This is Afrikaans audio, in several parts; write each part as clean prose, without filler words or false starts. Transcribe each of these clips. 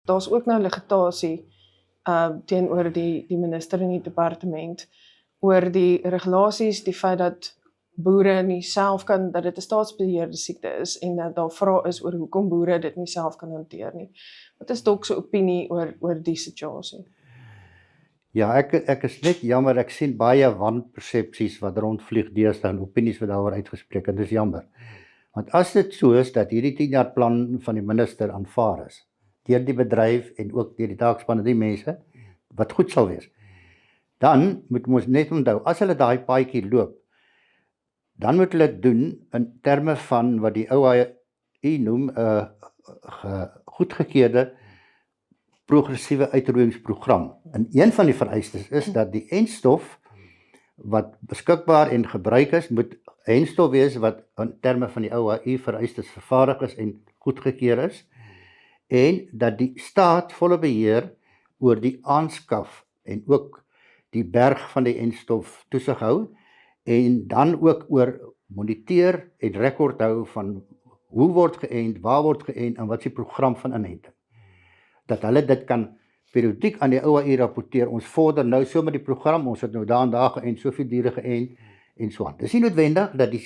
Daar's ook nou ligitasie teenoor die minister in die departement oor die regulasies, die feit dat boere nie self kan, dat dit 'n staatsbeheerde siekte is en dat daar vrae is oor hoekom boere dit nie self kan hanteer nie. Wat is Dok se opinie oor die situasie? Ja, ek is net jammer, ek sien baie wanpersepsies wat rondvlieg deesdae en opinies wat daaroor uitgespreek en dis jammer. Want as dit so is dat hierdie 10-jaar plan van die minister aanvaar is, deur die bedryf en ook deur die taakspan en die mense, wat goed sal wees, dan moet ons net onthou, as hulle daai paadjie loop, dan moet hulle doen in terme van wat die OAI noem, goedgekeurde progressiewe uitroeiingsprogram. En een van die vereistes is dat die enstof wat beskikbaar en gebruik is, moet enstof wees wat in terme van die OAI vereistes vervaardig is en goedgekeur is, en dat die staat volle beheer oor die aanskaf en ook die berg van die enstof toesig hou, en dan ook oor moniteer en rekord hou van hoe word geënt, waar word geënt en wat is die program van inenting. Dat hulle dit kan periodiek aan die OAI rapporteer, ons vorder nou so met die program, ons het nou daar en daar geënt, soveel diere geënt en so aan. Dis nie noodwendig dat die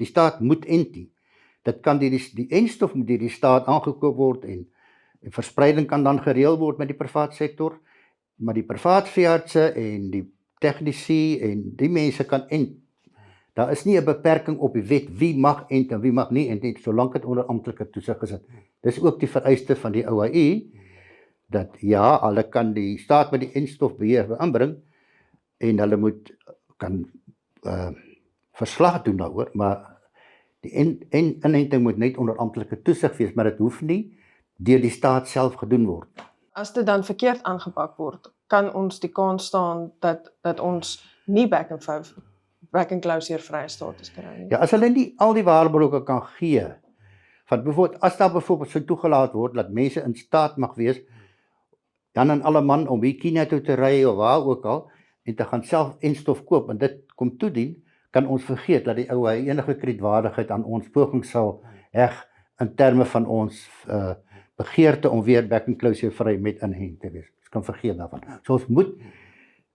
staat moet ent nie. Dit kan die enstof moet deur die staat aangekoop word en verspreiding kan dan gereël word met die privaat sektor, maar die privaat veeartse en die tegnici en die mense kan ent. Daar is nie 'n beperking op die wet wie mag ent en wie mag nie ent nie, solank dit onder amptelike toesig is. Dis ook die vereiste van die OAI, dat ja, hulle kan die staat met die enstofbeheer inbring en hulle kan verslag doen daaroor, maar die inenting moet net onder amptelike toesig wees, maar dit hoef nie deur die staat self gedoen word. As dit dan verkeerd aangepak word, kan ons die kans staan dat ons nie back and close vrye status kry nie. Ja, as hulle nie al die waarborge kan gee, van bijvoorbeeld, as daar bijvoorbeeld so toegelaat word, dat mense in staat mag wees, dan in alle man om hier Kenia toe te ry, of waar ook al, en te gaan self enstof koop, en dit kom toedien, kan ons vergeet dat die OAI enige kredietwaardigheid aan ons poging sal heg, in terme van ons begeerte om weer back and close vry met inent te wees. Ons kan vergeet daarvan. So ons moet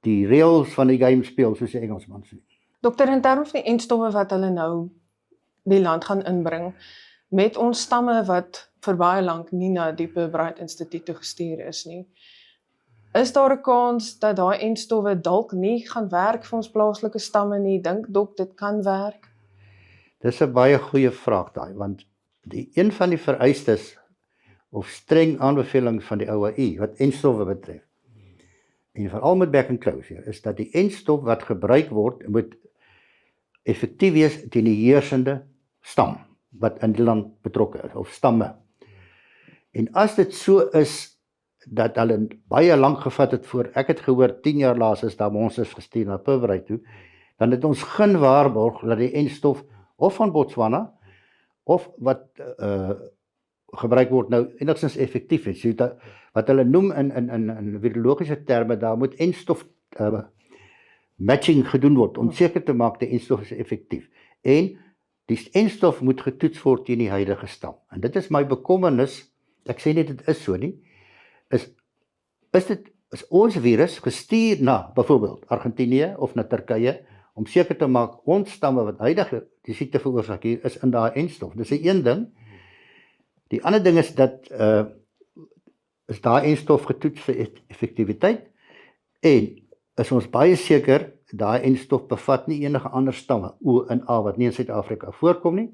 die reëls van die game speel, soos die Engelsman sê. Dokter, in terme van die entstowwe wat hulle nou die land gaan inbring, met ons stamme wat vir baie lank nie na die Pirbright Instituut toe gestuur is nie, is daar 'n kans dat daai entstowwe dalk nie gaan werk vir ons plaaslike stamme nie? Dink Dok dit kan werk? Dis 'n baie goeie vraag daai, want een van die vereistes of streng aanbevelings van die OAI wat enstowwe betref, en veral met back and close, is dat die enstof wat gebruik word moet effektief wees teen die heersende stam wat in die land betrokke is, of stamme. En as dit so is dat hulle baie lank gevat het voor, ek het gehoor 10 jaar laas is daar monsters gestuur na Pirbright toe, dan het ons geen waarborg dat die enstof of van Botswana of wat gebruik word nou enigstens effektief is. So wat hulle noem in virologiese terme, daar moet enstof matching gedoen word om seker te maak die enstof is effektief. En die enstof moet getoets word teen die huidige stam. En dit is my bekommernis, ek sê nie dit is so nie, is ons virus gestuur na byvoorbeeld Argentinië of na Turkye om seker te maak ons stamme wat huidige die siekte veroorsaak hier is in daai enstof. Dis 'n een ding. Die ander ding is dat is daai enstof getoets vir effektiwiteit en is ons baie seker daai enstof bevat nie enige ander stamme O en A wat nie in Suid-Afrika voorkom nie,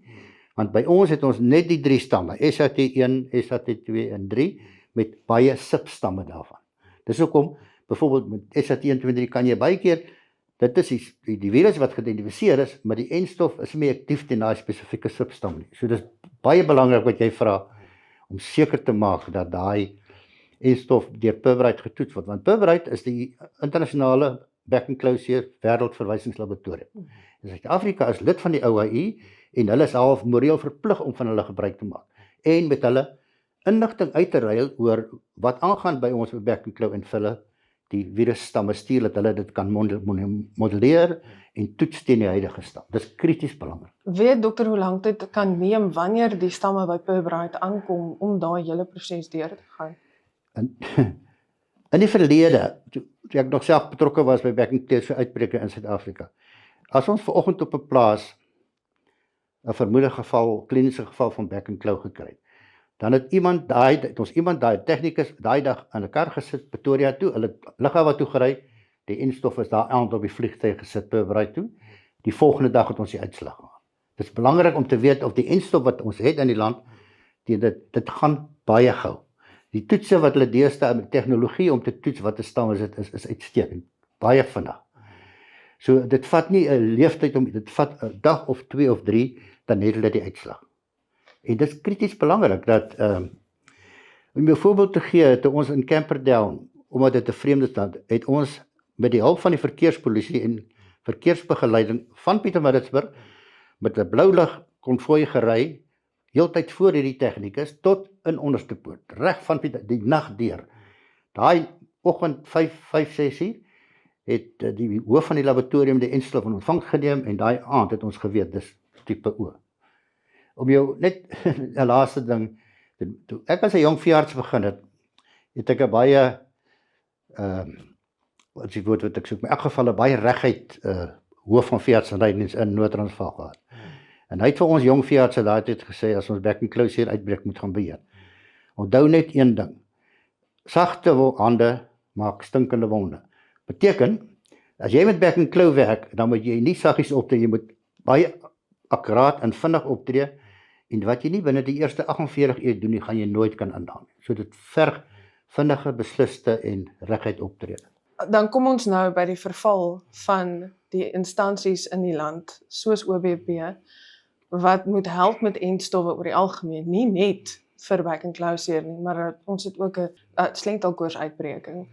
want by ons het ons net die 3 stamme, SAT1, SAT2 en 3 met baie substamme daarvan. Dis hoekom byvoorbeeld met SAT1, 2 en 3 kan jy baie keer, dit is die virus wat geïdentifiseer is, maar die enstof is nie aktief teen daai spesifieke substam nie. So dis baie belangrik wat jy vra om seker te maak dat daai enstof deur Pirbright getoets word, want Pirbright is die internasionale back and close wêreldverwysingslaboratorium. Suid-Afrika is lid van die OAI en hulle is half moreel verplig om van hulle gebruik te maak en met hulle inligting uit te ruil oor wat aangaan by ons back and close en vir hulle die virusstamme stuur dat hulle dit kan modelleer en toets teen die huidige stam. Dis krities belangrik. Weet dokter hoe lank dit kan neem wanneer die stamme by Pirbright aankom om daai hele proses deur te gaan? In die verlede, toe ek nog self betrokke was by Back and Claw se uitbreke in Suid-Afrika, as ons vanoggend op 'n plaas 'n vermoede geval, kliniese geval van Back and Claw gekry het, dan het ons iemand daai tegnikus daai dag in 'n kar gesit Pretoria toe, hulle lughawe toe gery, die enstof is daar aand op die vliegtuig gesit Pirbright toe. Die volgende dag het ons die uitslag gehad. Dit is belangrik om te weet of die enstof wat ons het in die land, dit gaan baie gou. Die toetse wat hulle deesdae met tegnologie om te toets wat 'n stam is uitstekend, baie vinnig. So dit vat nie 'n leeftyd dit vat 'n dag of 2 of 3 dan het hulle die uitslag. En dit is krities belangrik dat om 'n voorbeeld te gee, toe ons in Camperdown, omdat dit 'n vreemde stand, het ons met die hulp van die verkeerspolisie en verkeersbegeleiding van Pietermaritzburg met 'n blou lig konvooi gery, heeltyd voor hierdie tegnikus tot in Onderste Poort, reg van die nag deur. Daai oggend 5-6 uur het die hoof van die laboratorium die enstof in ontvang geneem en daai aand het ons geweet dis tipe O. Om jou net 'n laaste ding, toe ek as 'n jong veearts begin het ek 'n baie wat is die woord wat ek soek, in elk geval 'n baie reguit hoof van veeartsenydiens in Noord-Transvaal gehad. En hy het vir ons jong veeartse daai tyd gesê, as ons Back and Claw hier uitbreek moet gaan beheer. Onthou net een ding, sagte hande maak stinkende wonde. Beteken, as jy met Back and Claw werk, dan moet jy nie saggies optree, jy moet baie akkuraat en vinnig optree, en wat jy nie binne die eerste 48 uur doen nie, gaan jy nooit kan inhaal. So dit verg vinnige, besliste en reguit optrede. Dan kom ons nou by die verval van die instansies in die land, soos OBP, wat moet help met entstowwe oor die algemeen, nie net vir Back and Claw seer nie, maar ons het ook 'n slengtelkoors uitbreking.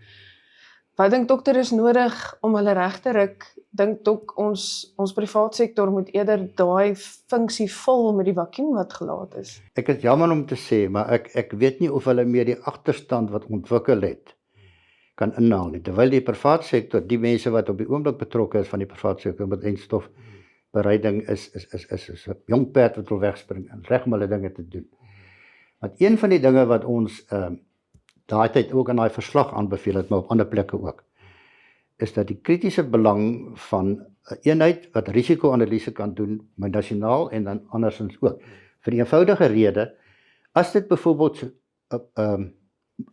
Wat dink dokter is nodig om hulle reg te ruk? Dink dok ons privaat sektor moet eerder daai funksie vul met die vakuum wat gelaat is? Ek is jammer om te sê, maar ek weet nie of hulle meer die agterstand wat ontwikkel het kan inhaal nie. Terwyl die privaat sektor, die mense wat op die oomblik betrokke is van die privaat sektor met enstofbereiding is 'n jong perd wat wil wegspring en reg om hulle dinge te doen. Want een van die dinge wat ons daai tyd ook in daai verslag aanbeveel het, maar op ander plekke ook, is dat die kritiese belang van 'n eenheid wat risiko-analise kan doen, maar nasionaal en dan andersins ook. Vir die eenvoudige rede, as dit byvoorbeeld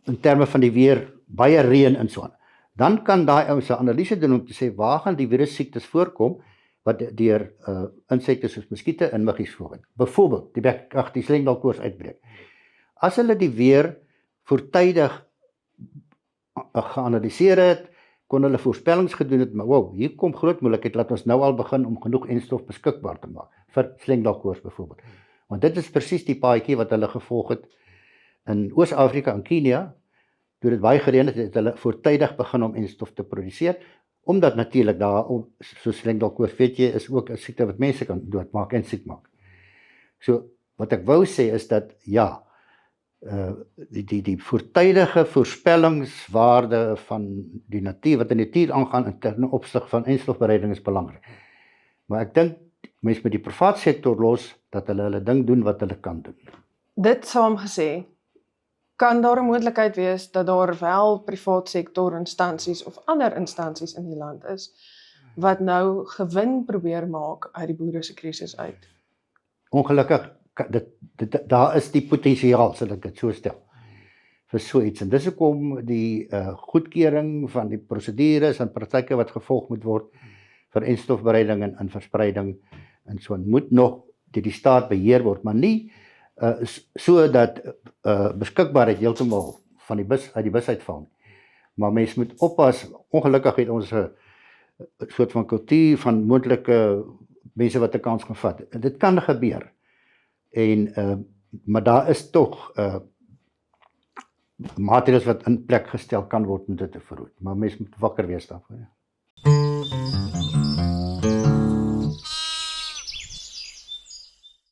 in terme van die weer baie reën en so aan, dan kan daai ou se analise doen om te sê waar gaan die virussiektes voorkom wat deur insekte soos muskiete en muggies voorkom. Byvoorbeeld die slengtelkoors uitbreek. As hulle die weer voortydig geanalyseer het, kon hulle voorspellings gedoen het, maar wow, hier kom groot moeilikheid, laat ons nou al begin om genoeg enstof beskikbaar te maak, vir slengtelkoors byvoorbeeld. Want dit is presies die paadjie wat hulle gevolg het in Oos-Afrika en Kenia, toe dit baie gereën het, het hulle voortydig begin om enstof te produseer, omdat natuurlik daar, so slengtelkoors, weet jy, is ook 'n siekte wat mense kan doodmaak en siek maak. So, wat ek wou sê is dat, ja, die voortydige voorspellingswaarde van die natuur, wat in die natuur aangaan in ten opsig van enstofbereiding is belangrik. Maar ek dink mense met die privaat sektor los dat hulle ding doen wat hulle kan doen. Dit saamgesê, kan daar 'n moontlikheid wees dat daar wel privaat sektor instansies of ander instansies in die land is wat nou gewin probeer maak uit die boere se krisis uit? Ongelukkig, daar is die potensiaal, sal ek dit so stel, vir so iets. En dis hoekom die goedkeuring van die prosedures en praktyke wat gevolg moet word vir enstofbereiding en verspreiding en so moet nog deur die staat beheer word, maar nie so dat beskikbaarheid heeltemal van die bus uit die bus uitval nie. Maar mens moet oppas, ongelukkig het ons 'n soort van kultuur van moontlike mense wat 'n kans gaan vat. Dit kan gebeur. En maar daar is tog maatreëls wat in plek gestel kan word om dit te verhoed. Maar mens moet wakker wees daarvoor. Ja.